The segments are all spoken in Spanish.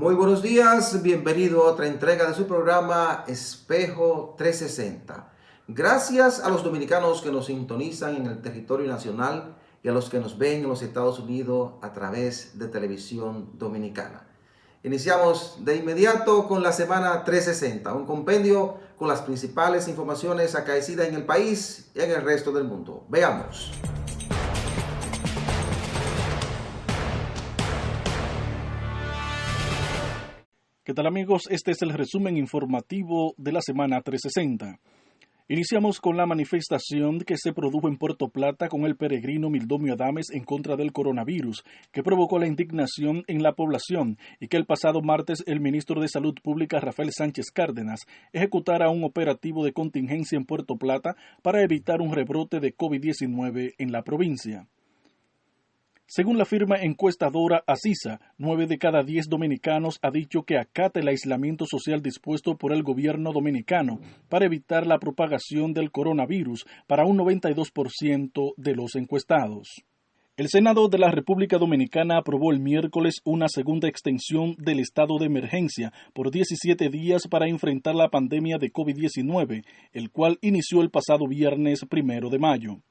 Muy buenos días, bienvenido a otra entrega de su programa Espejo 360. Gracias a los dominicanos que nos sintonizan en el territorio nacional y a los que nos ven en los Estados Unidos a través de televisión dominicana. Iniciamos de inmediato con la semana 360, un compendio con las principales informaciones acaecidas en el país y en el resto del mundo. Veamos. ¿Qué tal amigos? Este es el resumen informativo de la semana 360. Iniciamos con la manifestación que se produjo en Puerto Plata con el peregrino Mildomio Adames en contra del coronavirus, que provocó la indignación en la población y que el pasado martes el ministro de Salud Pública Rafael Sánchez Cárdenas ejecutara un operativo de contingencia en Puerto Plata para evitar un rebrote de COVID-19 en la provincia. Según la firma encuestadora Asisa, 9 de cada 10 dominicanos ha dicho que acata el aislamiento social dispuesto por el gobierno dominicano para evitar la propagación del coronavirus para un 92% de los encuestados. El Senado de la República Dominicana aprobó el miércoles una segunda extensión del estado de emergencia por 17 días para enfrentar la pandemia de COVID-19, el cual inició el pasado viernes 1 de mayo.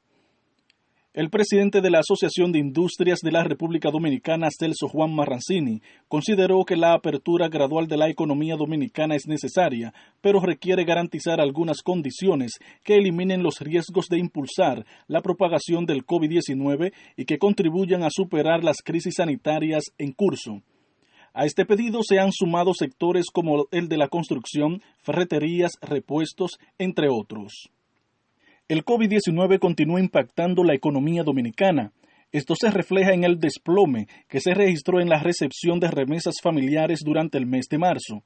El presidente de la Asociación de Industrias de la República Dominicana, Celso Juan Marrancini, consideró que la apertura gradual de la economía dominicana es necesaria, pero requiere garantizar algunas condiciones que eliminen los riesgos de impulsar la propagación del COVID-19 y que contribuyan a superar las crisis sanitarias en curso. A este pedido se han sumado sectores como el de la construcción, ferreterías, repuestos, entre otros. El COVID-19 continúa impactando la economía dominicana. Esto se refleja en el desplome que se registró en la recepción de remesas familiares durante el mes de marzo.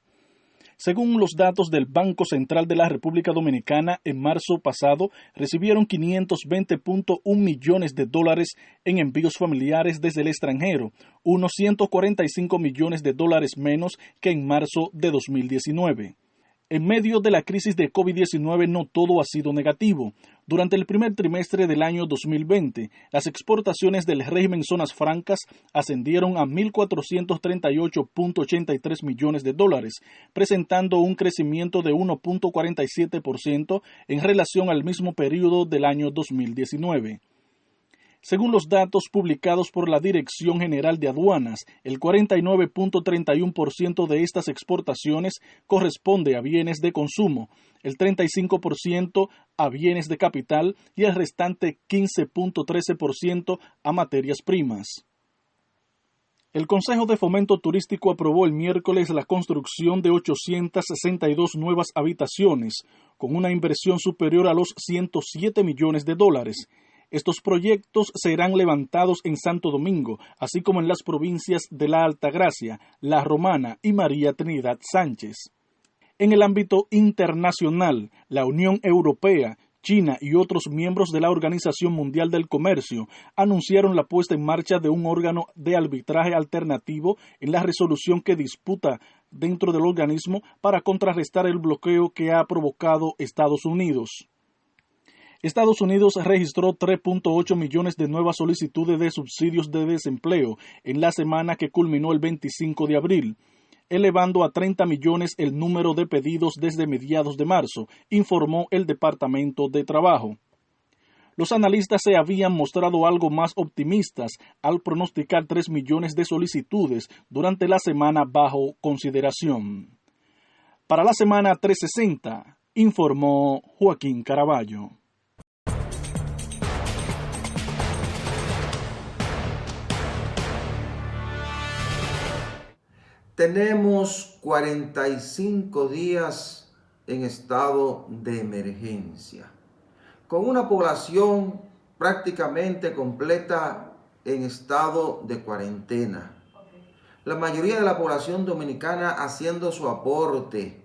Según los datos del Banco Central de la República Dominicana, en marzo pasado recibieron 520.1 millones de dólares en envíos familiares desde el extranjero, unos 145 millones de dólares menos que en marzo de 2019. En medio de la crisis de COVID-19 no todo ha sido negativo. Durante el primer trimestre del año 2020, las exportaciones del régimen zonas francas ascendieron a 1.438.83 millones de dólares, presentando un crecimiento de 1.47% en relación al mismo periodo del año 2019. Según los datos publicados por la Dirección General de Aduanas, el 49.31% de estas exportaciones corresponde a bienes de consumo, el 35% a bienes de capital y el restante 15.13% a materias primas. El Consejo de Fomento Turístico aprobó el miércoles la construcción de 862 nuevas habitaciones, con una inversión superior a los 107 millones de dólares. Estos proyectos serán levantados en Santo Domingo, así como en las provincias de La Altagracia, La Romana y María Trinidad Sánchez. En el ámbito internacional, la Unión Europea, China y otros miembros de la Organización Mundial del Comercio anunciaron la puesta en marcha de un órgano de arbitraje alternativo en la resolución que disputa dentro del organismo para contrarrestar el bloqueo que ha provocado Estados Unidos. Estados Unidos registró 3.8 millones de nuevas solicitudes de subsidios de desempleo en la semana que culminó el 25 de abril, elevando a 30 millones el número de pedidos desde mediados de marzo, informó el Departamento de Trabajo. Los analistas se habían mostrado algo más optimistas al pronosticar 3 millones de solicitudes durante la semana bajo consideración. Para la semana 360, informó Joaquín Caraballo. Tenemos 45 días en estado de emergencia, con una población prácticamente completa en estado de cuarentena. La mayoría de la población dominicana haciendo su aporte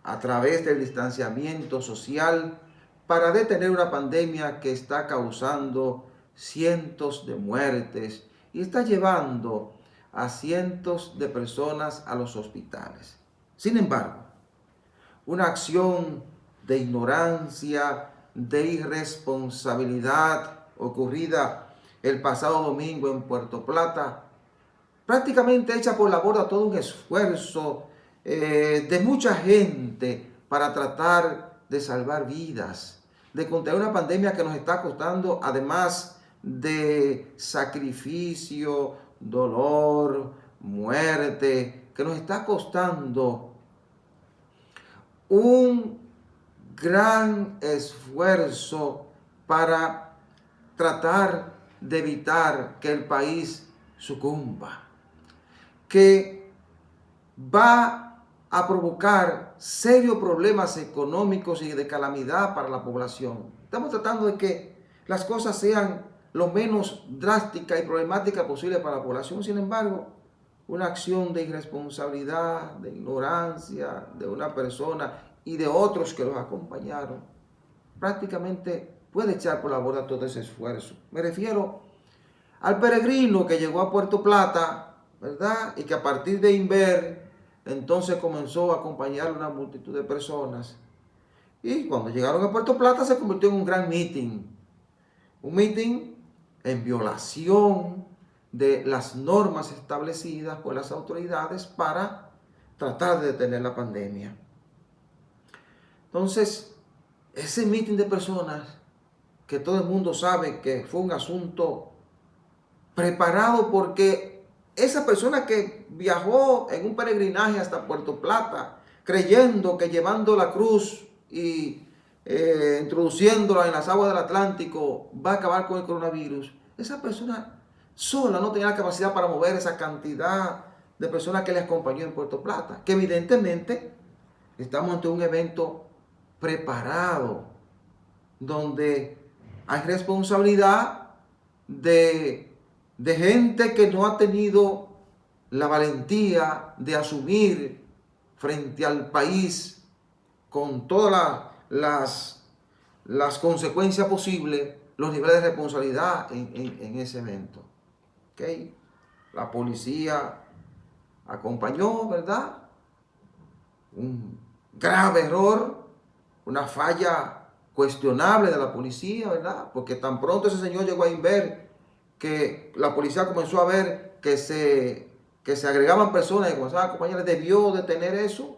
a través del distanciamiento social para detener una pandemia que está causando cientos de muertes y está llevando a cientos de personas a los hospitales. Sin embargo, una acción de ignorancia, de irresponsabilidad ocurrida el pasado domingo en Puerto Plata prácticamente echa por la borda todo un esfuerzo de mucha gente para tratar de salvar vidas, de contener una pandemia que nos está costando, además de sacrificio, dolor, muerte, que nos está costando un gran esfuerzo para tratar de evitar que el país sucumba, que va a provocar serios problemas económicos y de calamidad para la población. Estamos tratando de que las cosas sean lo menos drásticas y problemáticas posible para la población. Sin embargo, una acción de irresponsabilidad, de ignorancia de una persona y de otros que los acompañaron, prácticamente puede echar por la borda todo ese esfuerzo. Me refiero al peregrino que llegó a Puerto Plata, ¿verdad? Y que a partir de Inver, entonces comenzó a acompañar una multitud de personas. Y cuando llegaron a Puerto Plata se convirtió en un gran meeting. Un meeting en violación de las normas establecidas por las autoridades para tratar de detener la pandemia. Entonces, ese meeting de personas que todo el mundo sabe que fue un asunto preparado porque esa persona que viajó en un peregrinaje hasta Puerto Plata, creyendo que llevando la cruz y introduciéndola en las aguas del Atlántico va a acabar con el coronavirus, esa persona sola no tenía la capacidad para mover esa cantidad de personas que le acompañó en Puerto Plata, que evidentemente estamos ante un evento preparado, donde hay responsabilidad de gente que no ha tenido la valentía de asumir frente al país con todas las consecuencias posibles los niveles de responsabilidad en ese evento. ¿Okay? La policía acompañó, ¿verdad? Un grave error, una falla cuestionable de la policía, ¿verdad? Porque tan pronto ese señor llegó a Inver, que la policía comenzó a ver que se agregaban personas y comenzaban a acompañar, debió detener eso,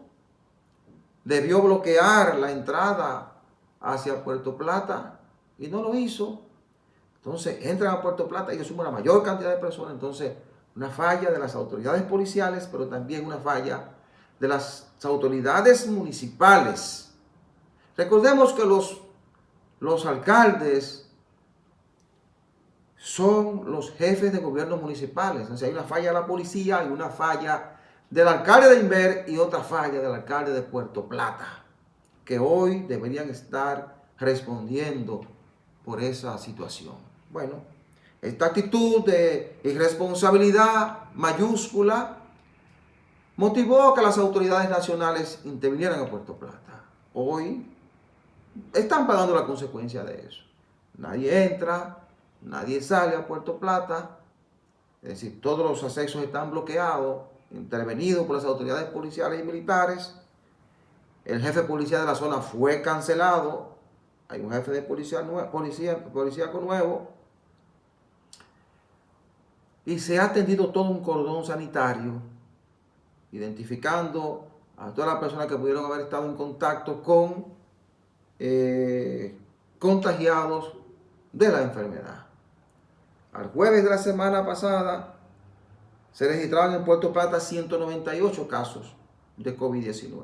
debió bloquear la entrada hacia Puerto Plata y no lo hizo. Entonces entran a Puerto Plata y suman la mayor cantidad de personas. Entonces, una falla de las autoridades policiales, pero también una falla de las autoridades municipales. Recordemos que los alcaldes son los jefes de gobiernos municipales. Entonces hay una falla de la policía, hay una falla del alcalde de Inver y otra falla del alcalde de Puerto Plata, que hoy deberían estar respondiendo por esa situación. Bueno, esta actitud de irresponsabilidad mayúscula motivó que las autoridades nacionales intervinieran a Puerto Plata. Hoy están pagando la consecuencia de eso. Nadie entra, nadie sale a Puerto Plata, es decir, todos los accesos están bloqueados, intervenidos por las autoridades policiales y militares. El jefe policial de la zona fue cancelado, hay un jefe de policíaco nuevo, y se ha atendido todo un cordón sanitario, identificando a todas las personas que pudieron haber estado en contacto con contagiados de la enfermedad. Al jueves de la semana pasada se registraron en Puerto Plata 198 casos de COVID-19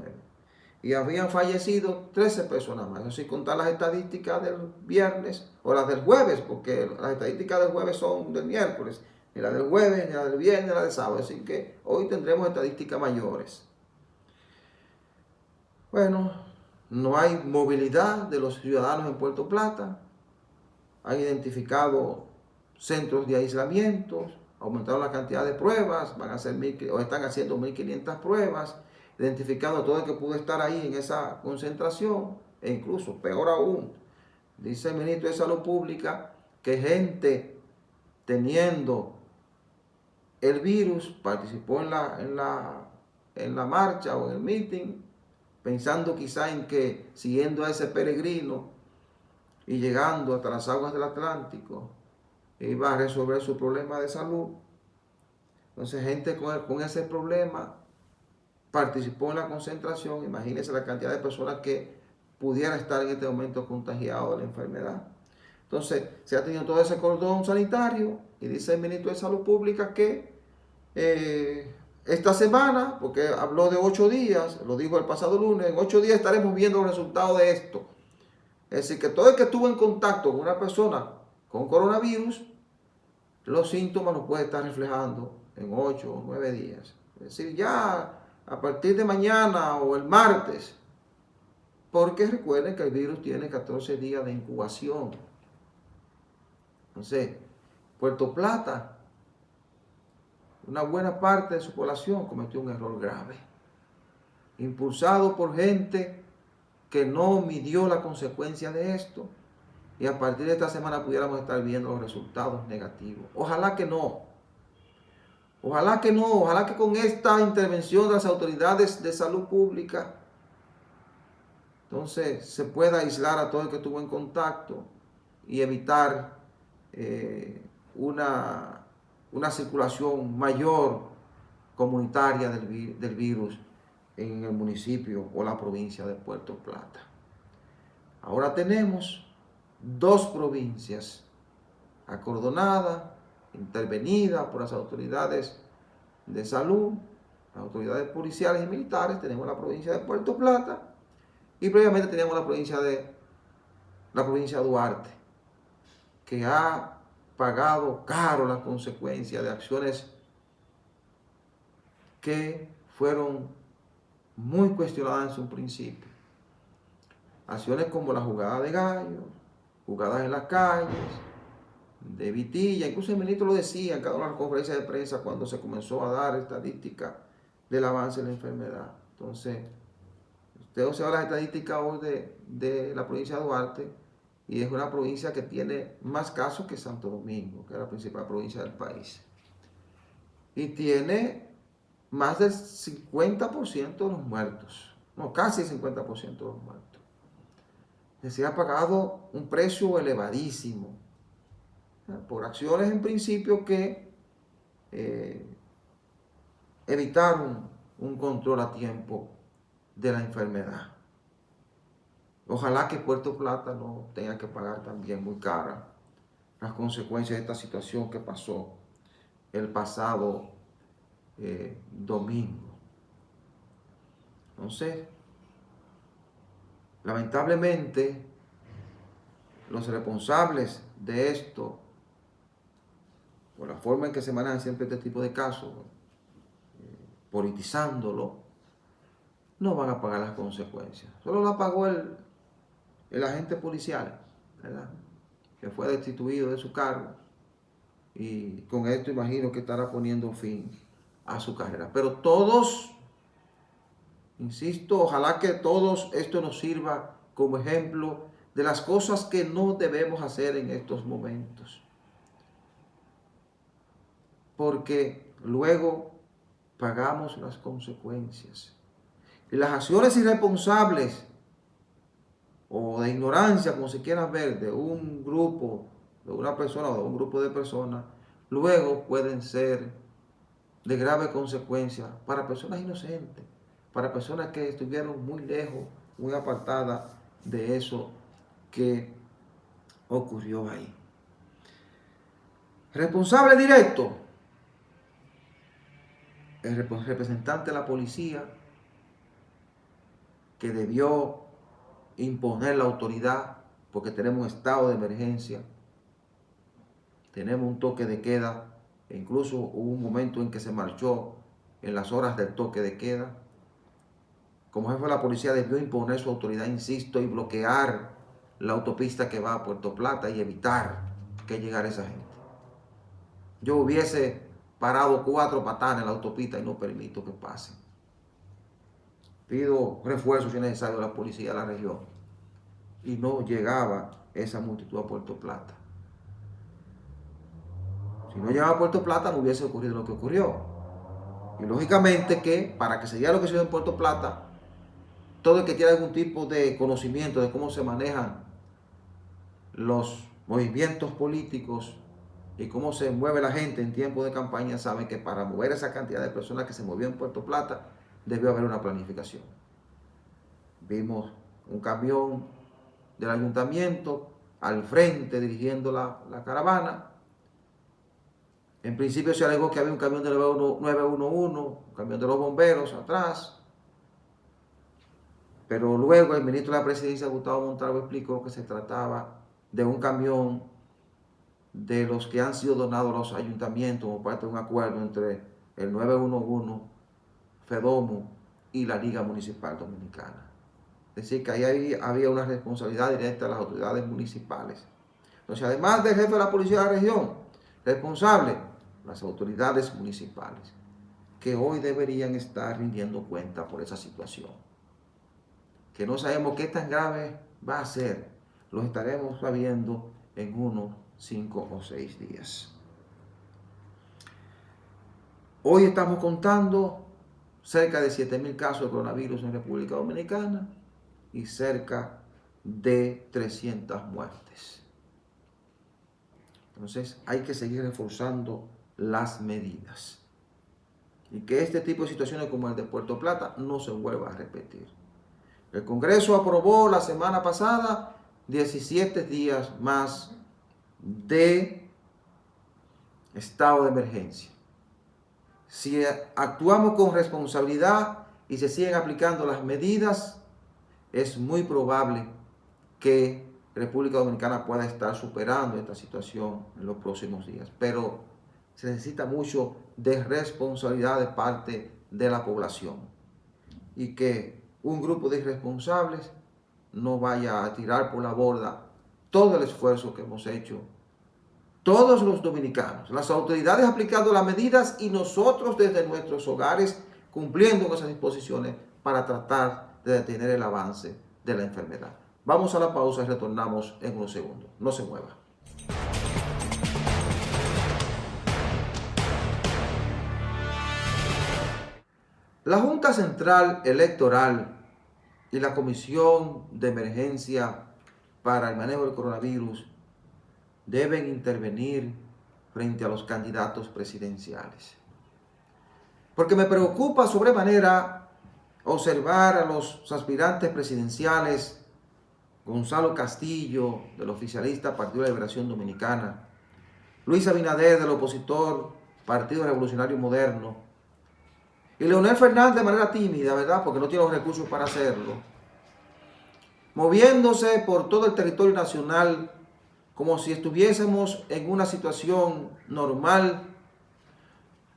y habían fallecido 13 personas más, así contar las estadísticas del viernes o las del jueves, porque las estadísticas del jueves son del miércoles, ni la del jueves, ni la del viernes, ni la del sábado, así que hoy tendremos estadísticas mayores. Bueno, no hay movilidad de los ciudadanos en Puerto Plata, han identificado centros de aislamiento, aumentaron la cantidad de pruebas, van a hacer están haciendo 1.500 pruebas, identificando todo el que pudo estar ahí en esa concentración, e incluso, peor aún, dice el ministro de Salud Pública que gente teniendo el virus participó en la marcha o en el meeting, pensando quizá en que siguiendo a ese peregrino y llegando hasta las aguas del Atlántico iba a resolver su problema de salud. Entonces, gente con ese problema participó en la concentración. Imagínense la cantidad de personas que pudiera estar en este momento contagiado de la enfermedad. Entonces, se ha tenido todo ese cordón sanitario y dice el ministro de Salud Pública que esta semana, porque habló de 8 días, lo dijo el pasado lunes, en 8 días estaremos viendo los resultados de esto. Es decir, que todo el que estuvo en contacto con una persona con coronavirus, los síntomas los puede estar reflejando en 8 o 9 días. Es decir, ya a partir de mañana o el martes, porque recuerden que el virus tiene 14 días de incubación. Entonces, Puerto Plata, una buena parte de su población cometió un error grave, impulsado por gente que no midió la consecuencia de esto, y a partir de esta semana pudiéramos estar viendo los resultados negativos. Ojalá que no. Ojalá que no. Ojalá que con esta intervención de las autoridades de salud pública, entonces se pueda aislar a todo el que estuvo en contacto y evitar una circulación mayor comunitaria del virus en el municipio o la provincia de Puerto Plata. Ahora tenemos 2 provincias acordonadas, intervenidas por las autoridades de salud, las autoridades policiales y militares. Tenemos la provincia de Puerto Plata y previamente teníamos la provincia de Duarte, que ha pagado caro las consecuencias de acciones que fueron muy cuestionadas en su principio. Acciones como la jugada de gallos, jugadas en las calles, de vitilla. Incluso el ministro lo decía en cada una de las conferencias de prensa cuando se comenzó a dar estadística del avance de la enfermedad. Entonces, usted observa las estadísticas hoy de la provincia de Duarte, y es una provincia que tiene más casos que Santo Domingo, que es la principal provincia del país. Y tiene más del 50% de los muertos, no, casi el 50% de los muertos. Es decir, ha pagado un precio elevadísimo por acciones en principio que evitaron un control a tiempo de la enfermedad. Ojalá que Puerto Plata no tenga que pagar también muy cara las consecuencias de esta situación que pasó el pasado domingo. Entonces, lamentablemente, los responsables de esto, por la forma en que se manejan siempre este tipo de casos, politizándolo, no van a pagar las consecuencias. Solo la pagó el agente policial, ¿verdad?, que fue destituido de su cargo, y con esto imagino que estará poniendo fin a su carrera. Pero todos, insisto, ojalá que todos esto nos sirva como ejemplo de las cosas que no debemos hacer en estos momentos, porque luego pagamos las consecuencias. Y las acciones irresponsables o de ignorancia, como se quiera ver, de un grupo, de una persona o de un grupo de personas, luego pueden ser de grave consecuencia para personas inocentes, para personas que estuvieron muy lejos, muy apartadas de eso que ocurrió ahí. Responsable directo, el representante de la policía, que debió imponer la autoridad, porque tenemos un estado de emergencia, tenemos un toque de queda, e incluso hubo un momento en que se marchó en las horas del toque de queda. Como jefe de la policía debió imponer su autoridad, insisto, y bloquear la autopista que va a Puerto Plata y evitar que llegara esa gente. Yo hubiese parado 4 patanes en la autopista y no permito que pasen. Pido refuerzos si es necesario a la policía de la región. Y no llegaba esa multitud a Puerto Plata. Si no llegaba a Puerto Plata no hubiese ocurrido lo que ocurrió. Y lógicamente que para que se diera lo que se dio en Puerto Plata, todo el que tiene algún tipo de conocimiento de cómo se manejan los movimientos políticos y cómo se mueve la gente en tiempo de campaña, saben que para mover esa cantidad de personas que se movió en Puerto Plata, debió haber una planificación. Vimos un camión del ayuntamiento al frente dirigiendo la caravana. En principio se alegó que había un camión de 911, un camión de los bomberos atrás. Pero luego el ministro de la Presidencia, Gustavo Montalvo, explicó que se trataba de un camión de los que han sido donados a los ayuntamientos como parte de un acuerdo entre el 911, FEDOMO y la Liga Municipal Dominicana. Es decir, que ahí había una responsabilidad directa de las autoridades municipales. Entonces, además del jefe de la policía de la región, responsable, las autoridades municipales, que hoy deberían estar rindiendo cuenta por esa situación. Que no sabemos qué tan grave va a ser, lo estaremos sabiendo en unos 5 o 6 días. Hoy estamos contando cerca de 7,000 casos de coronavirus en República Dominicana y cerca de 300 muertes. Entonces hay que seguir reforzando las medidas y que este tipo de situaciones como el de Puerto Plata no se vuelva a repetir. El Congreso aprobó la semana pasada 17 días más de estado de emergencia. Si actuamos con responsabilidad y se siguen aplicando las medidas, es muy probable que República Dominicana pueda estar superando esta situación en los próximos días. Pero se necesita mucho de responsabilidad de parte de la población y que un grupo de irresponsables no vaya a tirar por la borda todo el esfuerzo que hemos hecho todos los dominicanos, las autoridades aplicando las medidas y nosotros desde nuestros hogares cumpliendo con esas disposiciones para tratar de detener el avance de la enfermedad. Vamos a la pausa y retornamos en unos segundos. No se mueva. La Junta Central Electoral y la Comisión de Emergencia para el Manejo del Coronavirus deben intervenir frente a los candidatos presidenciales. Porque me preocupa sobremanera observar a los aspirantes presidenciales Gonzalo Castillo, del oficialista Partido de Liberación Dominicana, Luis Abinader, del opositor Partido Revolucionario Moderno, y Leonel Fernández de manera tímida, ¿verdad? Porque no tiene los recursos para hacerlo, moviéndose por todo el territorio nacional como si estuviésemos en una situación normal,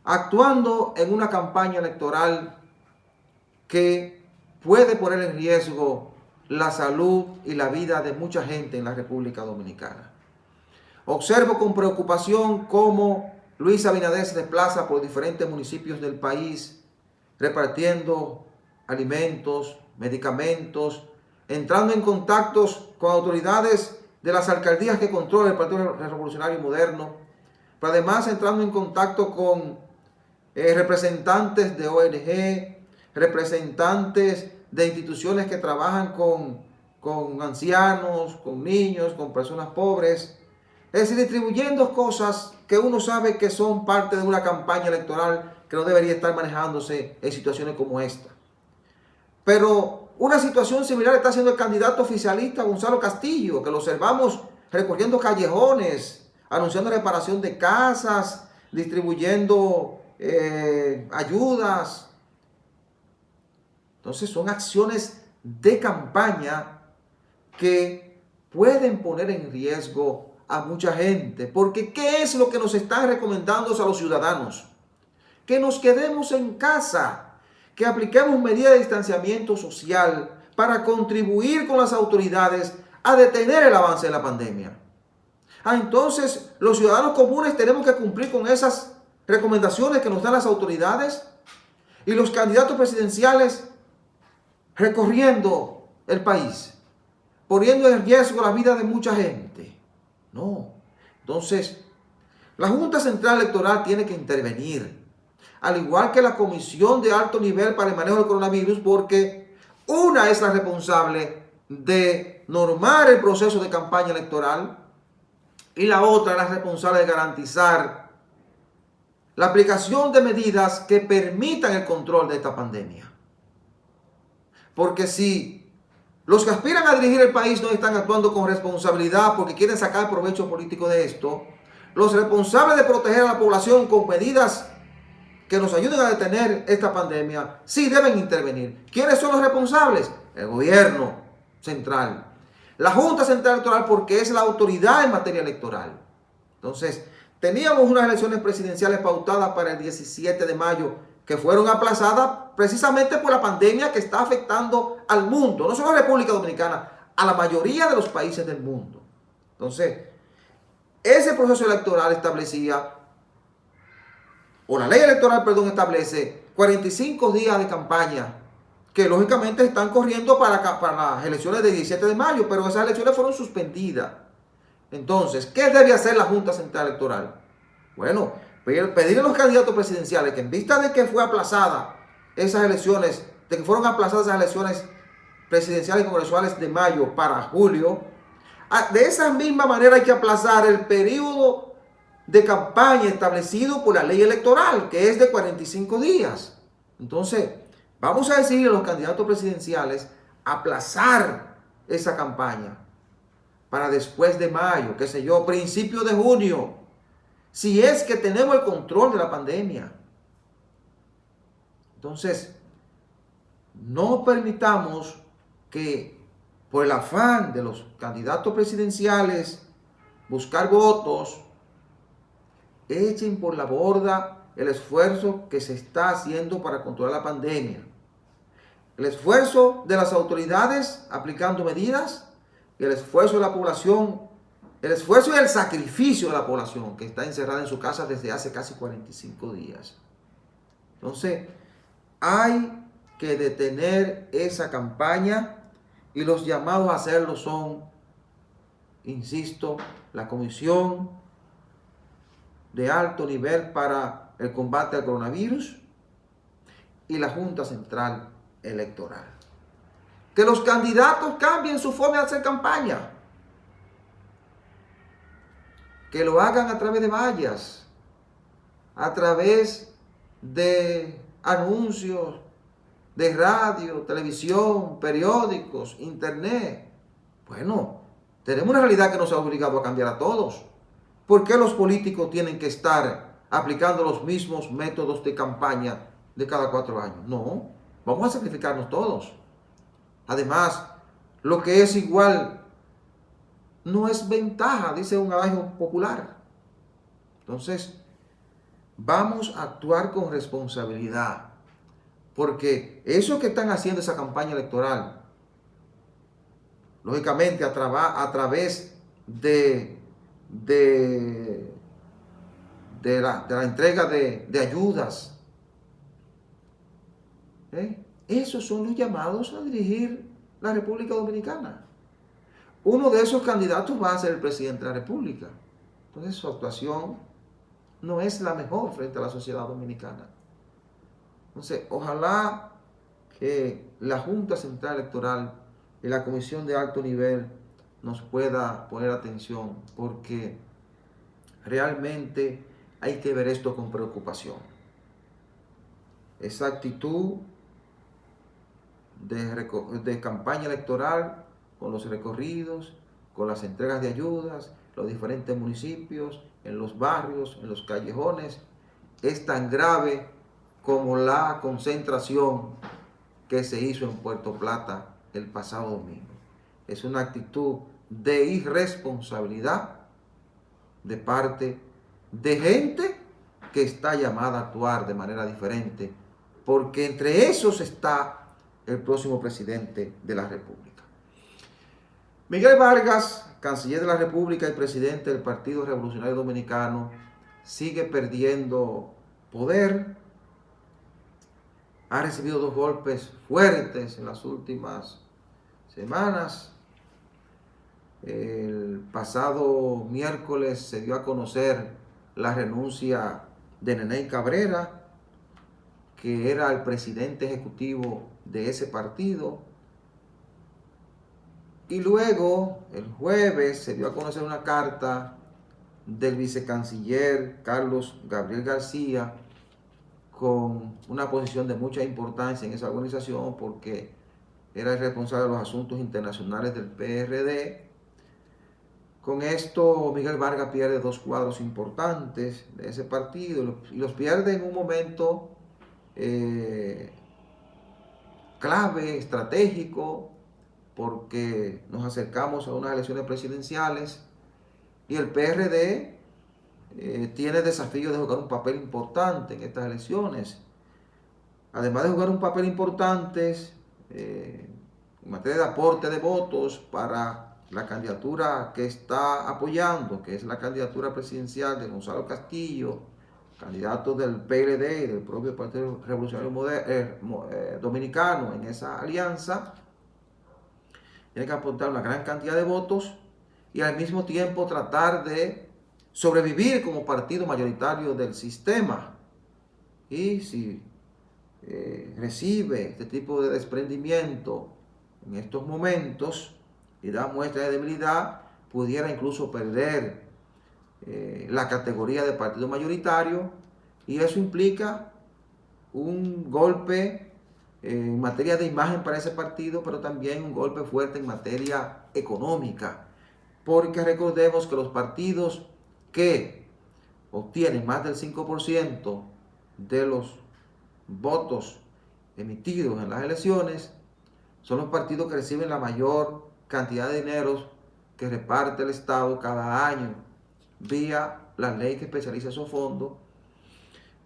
actuando en una campaña electoral que puede poner en riesgo la salud y la vida de mucha gente en la República Dominicana. Observo con preocupación cómo Luis Abinader se desplaza por diferentes municipios del país, repartiendo alimentos, medicamentos, entrando en contactos con autoridades de las alcaldías que controla el Partido Revolucionario Moderno, pero además entrando en contacto con representantes de ONG, representantes de instituciones que trabajan con ancianos, con niños, con personas pobres, es decir, distribuyendo cosas que uno sabe que son parte de una campaña electoral que no debería estar manejándose en situaciones como esta. Pero una situación similar está haciendo el candidato oficialista Gonzalo Castillo, que lo observamos recorriendo callejones, anunciando reparación de casas, distribuyendo ayudas. Entonces son acciones de campaña que pueden poner en riesgo a mucha gente. Porque ¿qué es lo que nos están recomendando a los ciudadanos? Que nos quedemos en casa, que apliquemos medidas de distanciamiento social para contribuir con las autoridades a detener el avance de la pandemia. Entonces, los ciudadanos comunes tenemos que cumplir con esas recomendaciones que nos dan las autoridades y los candidatos presidenciales recorriendo el país, poniendo en riesgo la vida de mucha gente. No. Entonces, la Junta Central Electoral tiene que intervenir, al igual que la Comisión de Alto Nivel para el Manejo del Coronavirus, porque una es la responsable de normar el proceso de campaña electoral y la otra es la responsable de garantizar la aplicación de medidas que permitan el control de esta pandemia. Porque si los que aspiran a dirigir el país no están actuando con responsabilidad porque quieren sacar provecho político de esto, los responsables de proteger a la población con medidas que nos ayuden a detener esta pandemia, sí deben intervenir. ¿Quiénes son los responsables? El gobierno central. La Junta Central Electoral, porque es la autoridad en materia electoral. Entonces, teníamos unas elecciones presidenciales pautadas para el 17 de mayo, que fueron aplazadas precisamente por la pandemia que está afectando al mundo, no solo a la República Dominicana, a la mayoría de los países del mundo. Entonces, ese proceso electoral establecía, o la ley electoral, perdón, establece 45 días de campaña, que lógicamente están corriendo para las elecciones del 17 de mayo, pero esas elecciones fueron suspendidas. Entonces, ¿qué debe hacer la Junta Central Electoral? Bueno, pedirle a los candidatos presidenciales que en vista de que fue aplazada esas elecciones, de que fueron aplazadas esas elecciones presidenciales y congresuales de mayo para julio, de esa misma manera hay que aplazar el periodo de campaña establecido por la ley electoral, que es de 45 días. Entonces, vamos a decirle a los candidatos presidenciales aplazar esa campaña para después de mayo, qué sé yo, principio de junio, si es que tenemos el control de la pandemia. Entonces, no permitamos que por el afán de los candidatos presidenciales buscar votos, echen por la borda el esfuerzo que se está haciendo para controlar la pandemia. El esfuerzo de las autoridades aplicando medidas y el esfuerzo de la población, el esfuerzo y el sacrificio de la población que está encerrada en su casa desde hace casi 45 días. Entonces, hay que detener esa campaña y los llamados a hacerlo son, insisto, la Comisión de Alto Nivel para el Combate al Coronavirus y la Junta Central Electoral. Que los candidatos cambien su forma de hacer campaña. Que lo hagan a través de vallas, a través de anuncios de radio, televisión, periódicos, internet. Bueno, tenemos una realidad que nos ha obligado a cambiar a todos. ¿Por qué los políticos tienen que estar aplicando los mismos métodos de campaña de cada 4 años? No, vamos a sacrificarnos todos. Además, lo que es igual no es ventaja, dice un adagio popular. Entonces, vamos a actuar con responsabilidad, porque eso que están haciendo esa campaña electoral, lógicamente a través de la entrega de ayudas, esos son los llamados a dirigir la República Dominicana. Uno de esos candidatos va a ser el presidente de la República. Entonces su actuación no es la mejor frente a la sociedad dominicana. Entonces, ojalá que la Junta Central Electoral y la Comisión de Alto Nivel nos pueda poner atención, porque realmente hay que ver esto con preocupación. Esa actitud de campaña electoral, con los recorridos, con las entregas de ayudas, los diferentes municipios, en los barrios, en los callejones, es tan grave como la concentración que se hizo en Puerto Plata el pasado domingo. Es una actitud de irresponsabilidad de parte de gente que está llamada a actuar de manera diferente, porque entre esos está el próximo presidente de la República. Miguel Vargas, canciller de la República y presidente del Partido Revolucionario Dominicano, sigue perdiendo poder. Ha recibido 2 golpes fuertes en las últimas semanas. El pasado miércoles se dio a conocer la renuncia de Neney Cabrera, que era el presidente ejecutivo de ese partido. Y luego, el jueves, se dio a conocer una carta del vicecanciller Carlos Gabriel García, con una posición de mucha importancia en esa organización porque era el responsable de los asuntos internacionales del PRD. Con esto, Miguel Vargas pierde dos cuadros importantes de ese partido y los pierde en un momento clave, estratégico, porque nos acercamos a unas elecciones presidenciales y el PRD tiene el desafío de jugar un papel importante en estas elecciones. Además de jugar un papel importante en materia de aporte de votos para la candidatura que está apoyando, que es la candidatura presidencial de Gonzalo Castillo, candidato del PLD y del propio Partido Revolucionario Dominicano en esa alianza, tiene que aportar una gran cantidad de votos y al mismo tiempo tratar de sobrevivir como partido mayoritario del sistema. Y si recibe este tipo de desprendimiento en estos momentos y da muestra de debilidad, pudiera incluso perder la categoría de partido mayoritario, y eso implica un golpe en materia de imagen para ese partido, pero también un golpe fuerte en materia económica, porque recordemos que los partidos que obtienen más del 5% de los votos emitidos en las elecciones son los partidos que reciben la mayor cantidad de dinero que reparte el Estado cada año vía la ley que especializa esos fondos,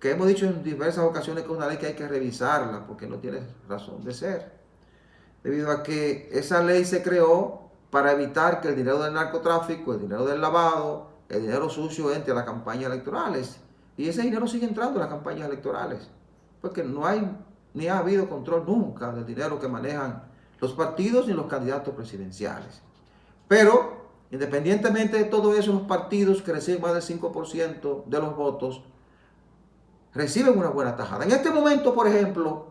que hemos dicho en diversas ocasiones que es una ley que hay que revisarla porque no tiene razón de ser, debido a que esa ley se creó para evitar que el dinero del narcotráfico, el dinero del lavado, el dinero sucio entre a las campañas electorales, y ese dinero sigue entrando a las campañas electorales, porque no hay ni ha habido control nunca del dinero que manejan los partidos ni los candidatos presidenciales. Pero, independientemente de todo eso, los partidos que reciben más del 5% de los votos reciben una buena tajada. En este momento, por ejemplo,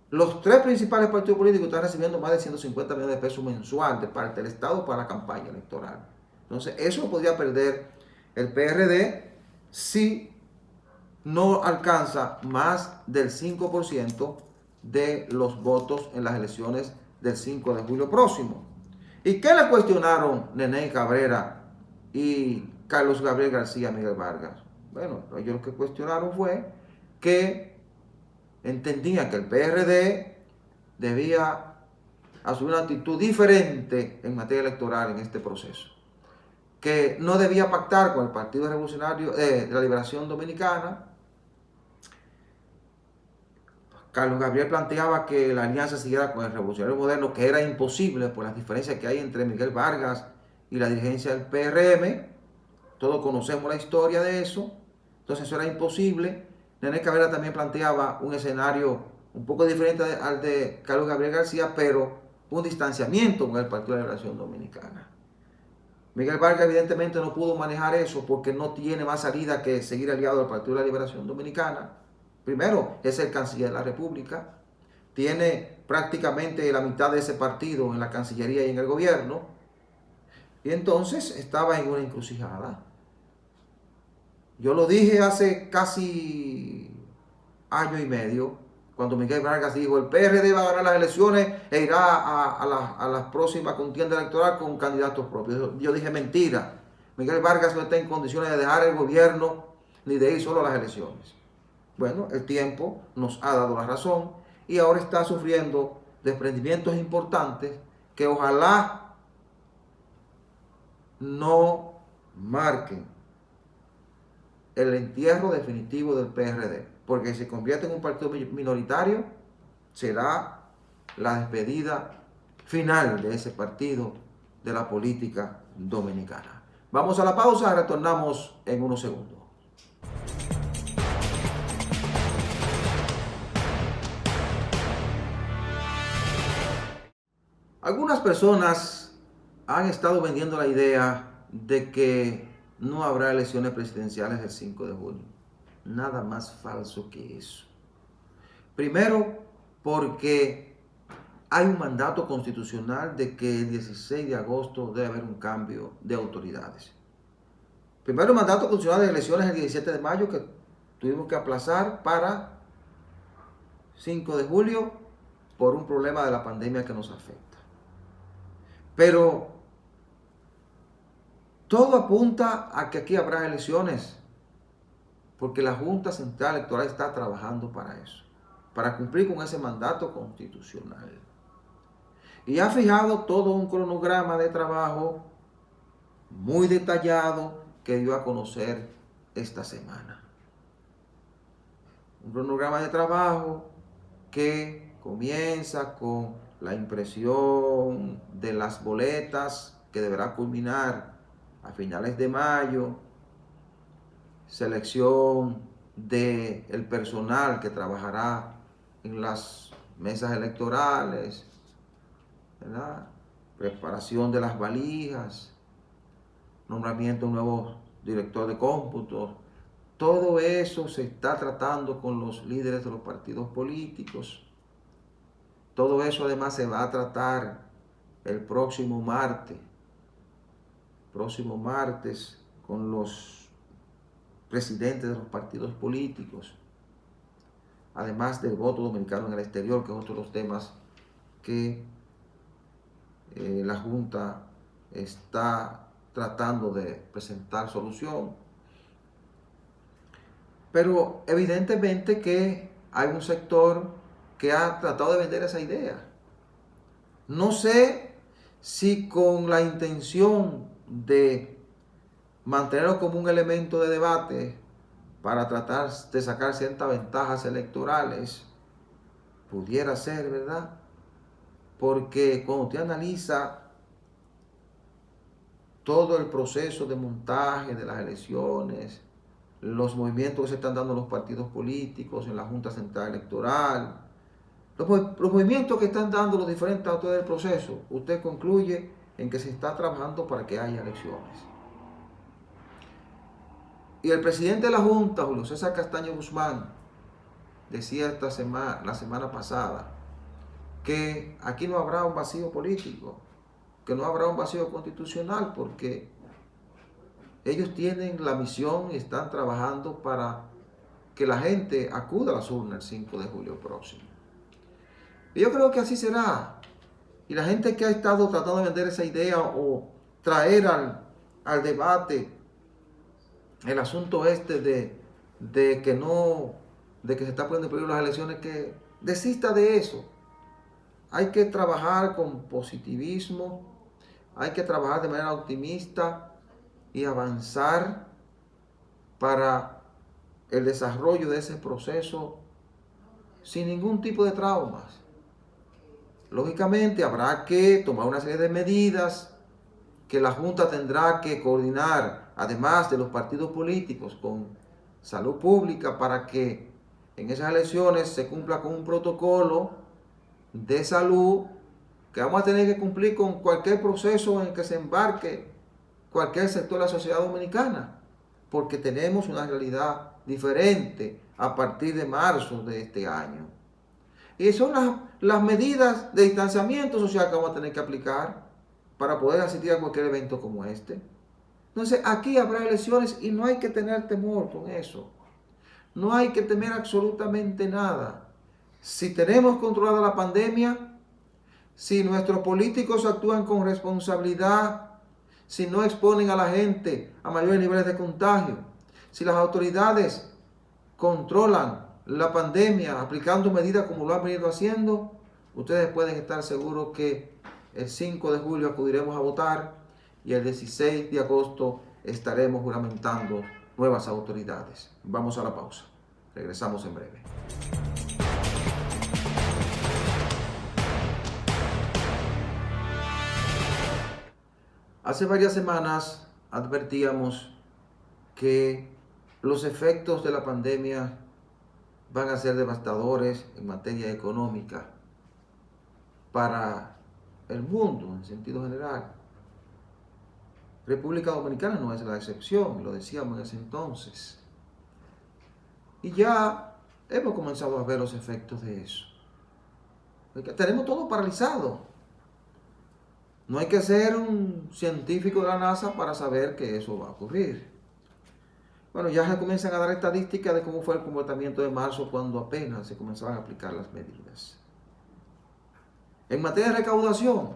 los tres principales partidos políticos están recibiendo más de 150 millones de pesos mensual de parte del Estado para la campaña electoral. Entonces, eso podría perder el PRD si no alcanza más del 5% de los votos en las elecciones del 5 de julio próximo. ¿Y qué le cuestionaron Nene Cabrera y Carlos Gabriel García a Miguel Vargas? Bueno, ellos lo que cuestionaron fue que entendían que el PRD debía asumir una actitud diferente en materia electoral en este proceso, que no debía pactar con el Partido Revolucionario de la Liberación Dominicana. Carlos Gabriel planteaba que la alianza siguiera con el Revolucionario Moderno, que era imposible por las diferencias que hay entre Miguel Vargas y la dirigencia del PRM. Todos conocemos la historia de eso. Entonces eso era imposible. Nene Cabrera también planteaba un escenario un poco diferente al de Carlos Gabriel García, pero un distanciamiento con el Partido de la Liberación Dominicana. Miguel Vargas evidentemente no pudo manejar eso porque no tiene más salida que seguir aliado al Partido de la Liberación Dominicana. Primero, es el canciller de la República, tiene prácticamente la mitad de ese partido en la Cancillería y en el gobierno, y entonces estaba en una encrucijada. Yo lo dije hace casi año y medio, cuando Miguel Vargas dijo, el PRD va a ganar las elecciones e irá a la próxima contienda electoral con candidatos propios. Yo dije, mentira, Miguel Vargas no está en condiciones de dejar el gobierno ni de ir solo a las elecciones. Bueno, el tiempo nos ha dado la razón y ahora está sufriendo desprendimientos importantes que ojalá no marquen el entierro definitivo del PRD, porque si se convierte en un partido minoritario, será la despedida final de ese partido de la política dominicana. Vamos a la pausa, retornamos en unos segundos. Algunas personas han estado vendiendo la idea de que no habrá elecciones presidenciales el 5 de junio. Nada más falso que eso. Primero, porque hay un mandato constitucional de que el 16 de agosto debe haber un cambio de autoridades. Primero, el mandato constitucional de elecciones el 17 de mayo, que tuvimos que aplazar para 5 de julio por un problema de la pandemia que nos afecta. Pero todo apunta a que aquí habrá elecciones, porque la Junta Central Electoral está trabajando para eso, para cumplir con ese mandato constitucional. Y ha fijado todo un cronograma de trabajo muy detallado que dio a conocer esta semana. Un cronograma de trabajo que comienza con la impresión de las boletas, que deberá culminar a finales de mayo, selección del personal que trabajará en las mesas electorales, ¿verdad? Preparación de las valijas, nombramiento de un nuevo director de cómputo. Todo eso se está tratando con los líderes de los partidos políticos. Todo eso además se va a tratar el próximo martes con los presidentes de los partidos políticos, además del voto dominicano en el exterior, que es otro de los temas que la Junta está tratando de presentar solución. Pero evidentemente que hay un sector que ha tratado de vender esa idea. No sé si con la intención de mantenerlo como un elemento de debate para tratar de sacar ciertas ventajas electorales, pudiera ser, ¿verdad? Porque cuando usted analiza todo el proceso de montaje de las elecciones, los movimientos que se están dando en los partidos políticos, en la Junta Central Electoral, los movimientos que están dando los diferentes actores del proceso, usted concluye en que se está trabajando para que haya elecciones. Y el presidente de la Junta, Julio César Castaño Guzmán, decía la semana pasada que aquí no habrá un vacío político, que no habrá un vacío constitucional, porque ellos tienen la misión y están trabajando para que la gente acuda a las urnas el 5 de julio próximo. Y yo creo que así será. Y la gente que ha estado tratando de vender esa idea o traer al debate el asunto de que se está poniendo en peligro las elecciones, que desista de eso. Hay que trabajar con positivismo, hay que trabajar de manera optimista y avanzar para el desarrollo de ese proceso sin ningún tipo de traumas. Lógicamente habrá que tomar una serie de medidas que la Junta tendrá que coordinar, además de los partidos políticos, con salud pública, para que en esas elecciones se cumpla con un protocolo de salud que vamos a tener que cumplir con cualquier proceso en el que se embarque cualquier sector de la sociedad dominicana, porque tenemos una realidad diferente a partir de marzo de este año. Y son las medidas de distanciamiento social que vamos a tener que aplicar para poder asistir a cualquier evento como este. Entonces, aquí habrá elecciones y no hay que tener temor con eso. No hay que temer absolutamente nada. Si tenemos controlada la pandemia, si nuestros políticos actúan con responsabilidad, si no exponen a la gente a mayores niveles de contagio, si las autoridades controlan la pandemia aplicando medidas como lo han venido haciendo, ustedes pueden estar seguros que el 5 de julio acudiremos a votar y el 16 de agosto estaremos juramentando nuevas autoridades. Vamos a la pausa. Regresamos en breve. Hace varias semanas advertíamos que los efectos de la pandemia van a ser devastadores en materia económica para el mundo en sentido general. República Dominicana no es la excepción, lo decíamos en ese entonces. Y ya hemos comenzado a ver los efectos de eso. Porque tenemos todo paralizado. No hay que ser un científico de la NASA para saber que eso va a ocurrir. Bueno, ya se comienzan a dar estadísticas de cómo fue el comportamiento de marzo cuando apenas se comenzaban a aplicar las medidas. En materia de recaudación,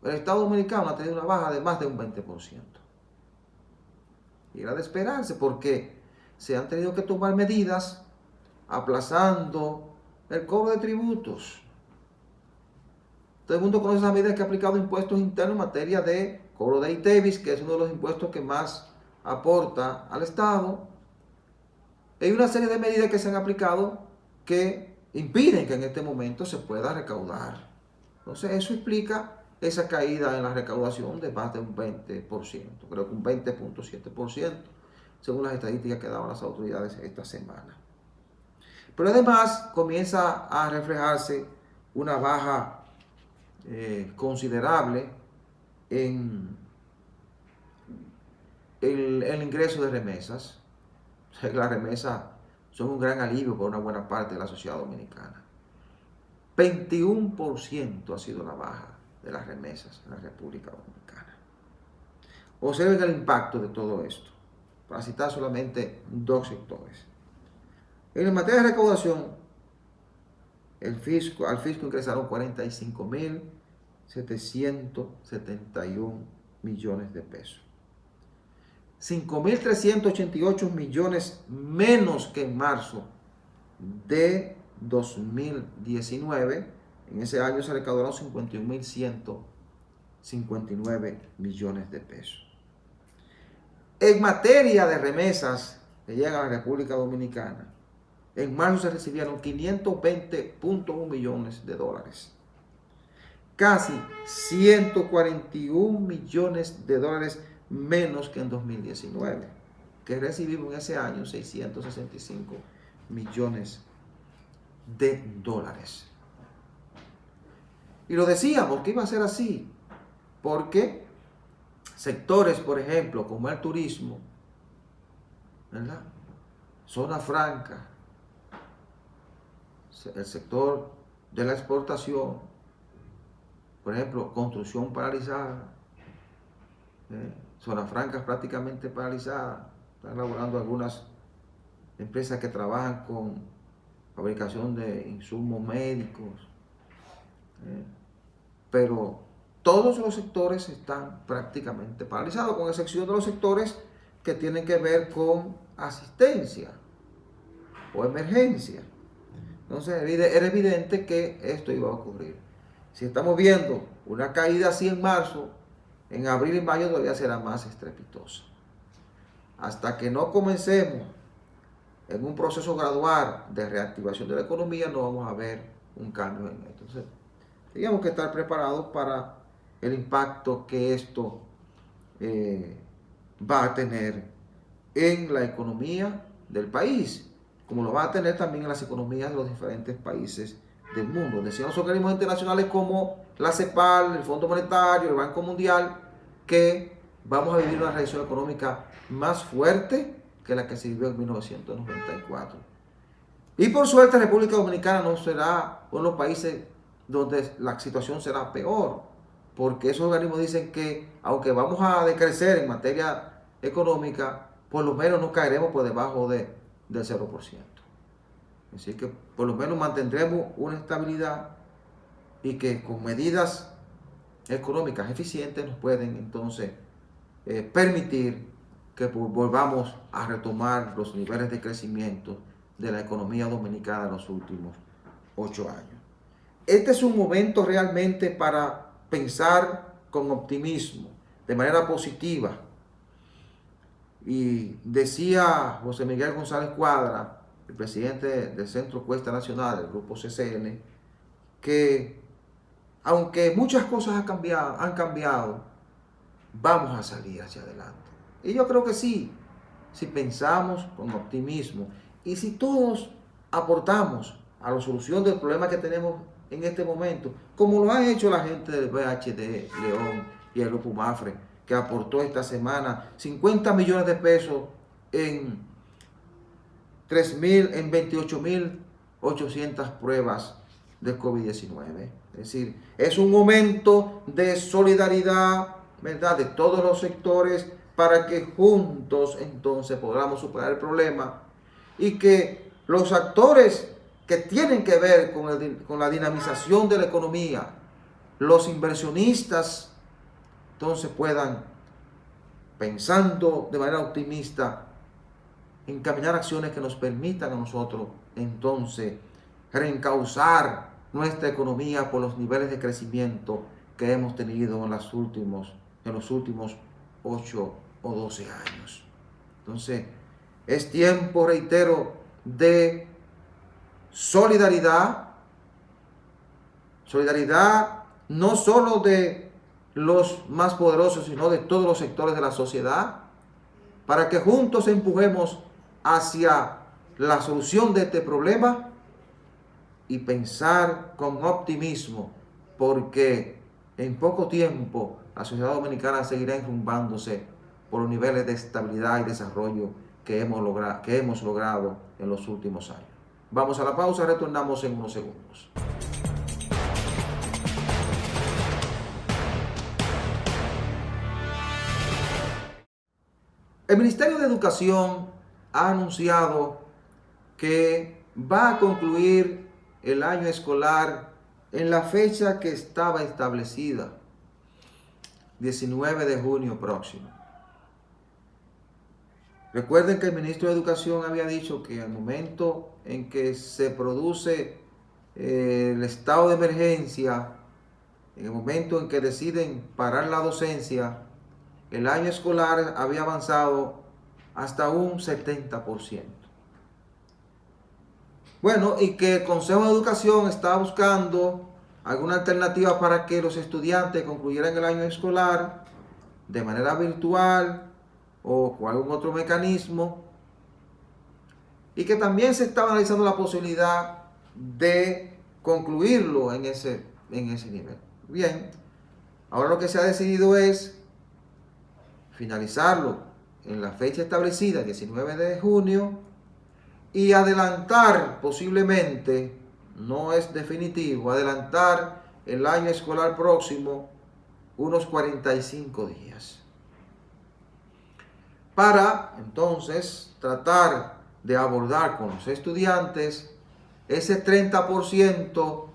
el Estado Dominicano ha tenido una baja de más de un 20%. Y era de esperarse porque se han tenido que tomar medidas aplazando el cobro de tributos. Todo el mundo conoce las medidas que ha aplicado impuestos internos en materia de cobro de ITEVIS, que es uno de los impuestos que más aporta al Estado. Hay una serie de medidas que se han aplicado que impiden que en este momento se pueda recaudar. Entonces eso explica esa caída en la recaudación de más de un 20%, creo que un 20.7%, según las estadísticas que daban las autoridades esta semana. Pero además comienza a reflejarse una baja considerable en el ingreso de remesas. O sea, que las remesas son un gran alivio para una buena parte de la sociedad dominicana. 21% ha sido la baja de las remesas en la República Dominicana. Observen el impacto de todo esto, para citar solamente dos sectores. En materia de recaudación, al fisco ingresaron 45.771 millones de pesos. 5.388 millones menos que en marzo de 2019. En ese año se recaudaron 51.159 millones de pesos. En materia de remesas que llegan a la República Dominicana, en marzo se recibieron 520.1 millones de dólares. Casi 141 millones de dólares menos que en 2019, que recibimos en ese año 665 millones de dólares. Y lo decíamos que iba a ser así, porque sectores, por ejemplo, como el turismo, ¿verdad? Zona franca, el sector de la exportación, por ejemplo, construcción paralizada, zonas francas prácticamente paralizadas. Están elaborando algunas empresas que trabajan con fabricación de insumos médicos, pero todos los sectores están prácticamente paralizados, con excepción de los sectores que tienen que ver con asistencia o emergencia. Entonces era evidente que esto iba a ocurrir. Si estamos viendo una caída así en marzo, en abril y mayo todavía será más estrepitosa. Hasta que no comencemos en un proceso gradual de reactivación de la economía, no vamos a ver un cambio en esto. Entonces, tenemos que estar preparados para el impacto que esto va a tener en la economía del país, como lo va a tener también en las economías de los diferentes países del mundo. Decían los organismos internacionales como la CEPAL, el Fondo Monetario, el Banco Mundial, que vamos a vivir una recesión económica más fuerte que la que se vivió en 1994. Y por suerte, República Dominicana no será uno de los países donde la situación será peor, porque esos organismos dicen que aunque vamos a decrecer en materia económica, por lo menos no caeremos por debajo del 0%. Así que por lo menos mantendremos una estabilidad y que con medidas económicas eficientes nos pueden entonces permitir que volvamos a retomar los niveles de crecimiento de la economía dominicana en los últimos 8 años. Este es un momento realmente para pensar con optimismo, de manera positiva. Y decía José Miguel González Cuadra, el presidente del Centro Cuesta Nacional, del Grupo CCN, que aunque muchas cosas han cambiado, vamos a salir hacia adelante. Y yo creo que sí, si pensamos con optimismo y si todos aportamos a la solución del problema que tenemos en este momento, como lo han hecho la gente del VHD León y el Grupo Mafre, que aportó esta semana 50 millones de pesos en 28.800 pruebas de COVID-19. Es decir, es un momento de solidaridad, ¿verdad?, de todos los sectores para que juntos entonces podamos superar el problema y que los actores que tienen que ver con la dinamización de la economía, los inversionistas, entonces puedan, pensando de manera optimista, encaminar acciones que nos permitan a nosotros entonces reencauzar nuestra economía por los niveles de crecimiento que hemos tenido en los últimos 8 o 12 años. Entonces, es tiempo, reitero, de solidaridad no solo de los más poderosos, sino de todos los sectores de la sociedad, para que juntos empujemos hacia la solución de este problema y pensar con optimismo, porque en poco tiempo la sociedad dominicana seguirá enrumbándose por los niveles de estabilidad y desarrollo que hemos logrado en los últimos años. Vamos a la pausa, retornamos en unos segundos. El Ministerio de Educación ha anunciado que va a concluir el año escolar en la fecha que estaba establecida, 19 de junio próximo. Recuerden que el ministro de Educación había dicho que al momento en que se produce el estado de emergencia, en el momento en que deciden parar la docencia, el año escolar había avanzado hasta un 70%. Bueno, y que el Consejo de Educación estaba buscando alguna alternativa para que los estudiantes concluyeran el año escolar de manera virtual o con algún otro mecanismo, y que también se estaba analizando la posibilidad de concluirlo en ese nivel. Bien, ahora lo que se ha decidido es finalizarlo en la fecha establecida, 19 de junio, y adelantar posiblemente, no es definitivo, adelantar el año escolar próximo unos 45 días. Para entonces tratar de abordar con los estudiantes ese 30%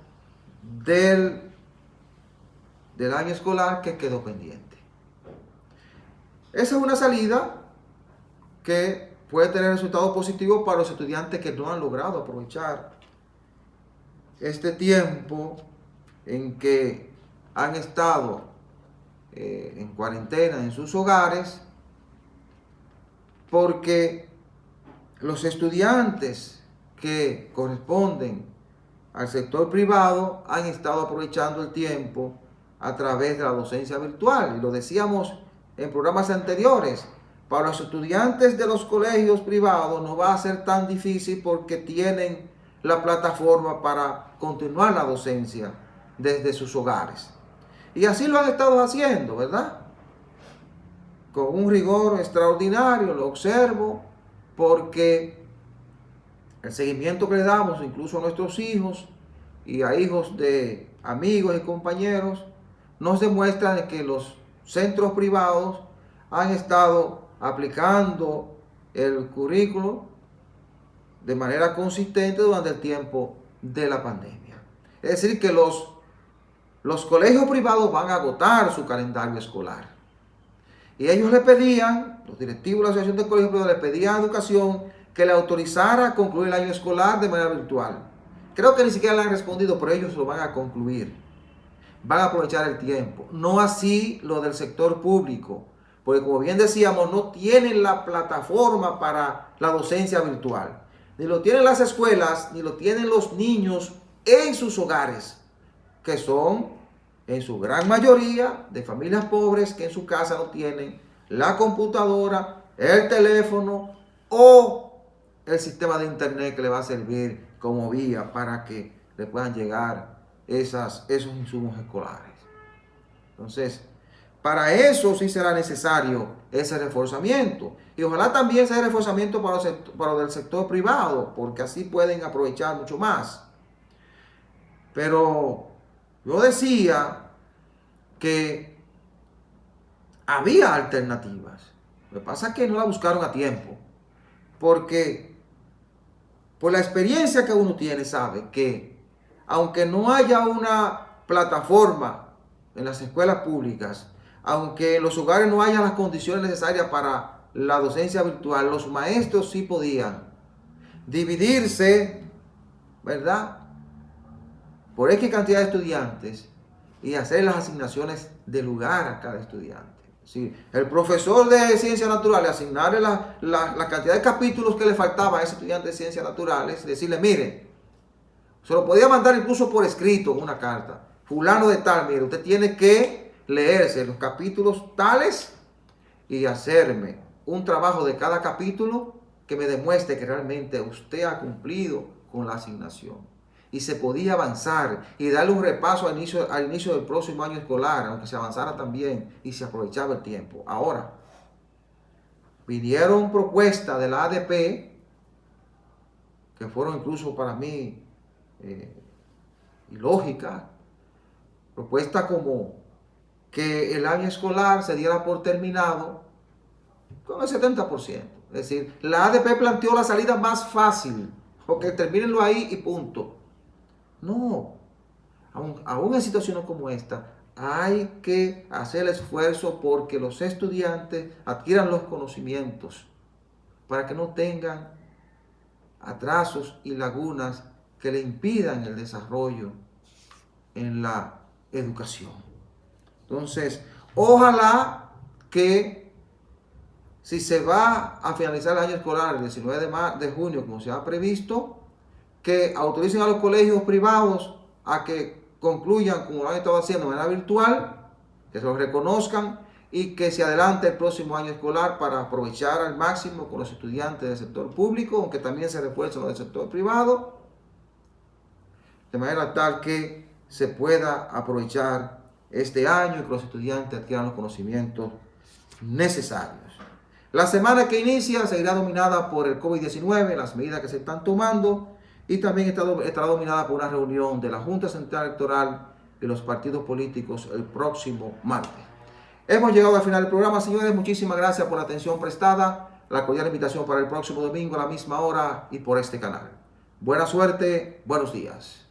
del año escolar que quedó pendiente. Esa es una salida que puede tener resultados positivos para los estudiantes que no han logrado aprovechar este tiempo en que han estado en cuarentena en sus hogares, porque los estudiantes que corresponden al sector privado han estado aprovechando el tiempo a través de la docencia virtual. Y lo decíamos en programas anteriores, para los estudiantes de los colegios privados no va a ser tan difícil porque tienen la plataforma para continuar la docencia desde sus hogares. Y así lo han estado haciendo, ¿verdad? Con un rigor extraordinario, lo observo, porque el seguimiento que le damos incluso a nuestros hijos y a hijos de amigos y compañeros nos demuestran que los centros privados han estado aplicando el currículo de manera consistente durante el tiempo de la pandemia. Es decir, que los colegios privados van a agotar su calendario escolar. Y ellos le pedían, los directivos de la Asociación de Colegios Privados le pedían a Educación que le autorizara a concluir el año escolar de manera virtual. Creo que ni siquiera le han respondido, pero ellos lo van a concluir. Van a aprovechar el tiempo. No así lo del sector público, porque como bien decíamos, no tienen la plataforma para la docencia virtual. Ni lo tienen las escuelas, ni lo tienen los niños en sus hogares, que son en su gran mayoría de familias pobres que en su casa no tienen la computadora, el teléfono o el sistema de internet que le va a servir como vía para que le puedan llegar esos insumos escolares. Entonces, para eso sí será necesario ese reforzamiento. Y ojalá también sea reforzamiento para el sector privado, porque así pueden aprovechar mucho más. Pero yo decía que había alternativas. Lo que pasa es que no la buscaron a tiempo, porque por la experiencia que uno tiene sabe que aunque no haya una plataforma en las escuelas públicas, aunque en los hogares no haya las condiciones necesarias para la docencia virtual, los maestros sí podían dividirse, ¿verdad?, por X cantidad de estudiantes y hacer las asignaciones de lugar a cada estudiante. Sí, el profesor de ciencias naturales asignarle la cantidad de capítulos que le faltaba a ese estudiante de ciencias naturales, decirle, mire, se lo podía mandar incluso por escrito, una carta, fulano de tal, mire, usted tiene que leerse los capítulos tales y hacerme un trabajo de cada capítulo que me demuestre que realmente usted ha cumplido con la asignación. Y se podía avanzar y darle un repaso al inicio del próximo año escolar, aunque se avanzara también y se aprovechaba el tiempo. Ahora, vinieron propuestas de la ADP, que fueron incluso para mí ilógicas, propuestas como que el año escolar se diera por terminado con el 70%. Es decir, la ADP planteó la salida más fácil, porque termínenlo ahí y punto. No, aún en situaciones como esta, hay que hacer el esfuerzo porque los estudiantes adquieran los conocimientos para que no tengan atrasos y lagunas que le impidan el desarrollo en la educación. Entonces, ojalá que si se va a finalizar el año escolar el 19 de junio, como se ha previsto, que autoricen a los colegios privados a que concluyan como lo han estado haciendo de manera virtual, que se los reconozcan y que se adelante el próximo año escolar para aprovechar al máximo con los estudiantes del sector público, aunque también se refuercen los del sector privado, de manera tal que se pueda aprovechar este año y que los estudiantes adquieran los conocimientos necesarios. La semana que inicia seguirá dominada por el COVID-19, las medidas que se están tomando, y también estará dominada por una reunión de la Junta Central Electoral y los partidos políticos el próximo martes. Hemos llegado al final del programa, señores. Muchísimas gracias por la atención prestada. La cordial invitación para el próximo domingo a la misma hora y por este canal. Buena suerte, buenos días.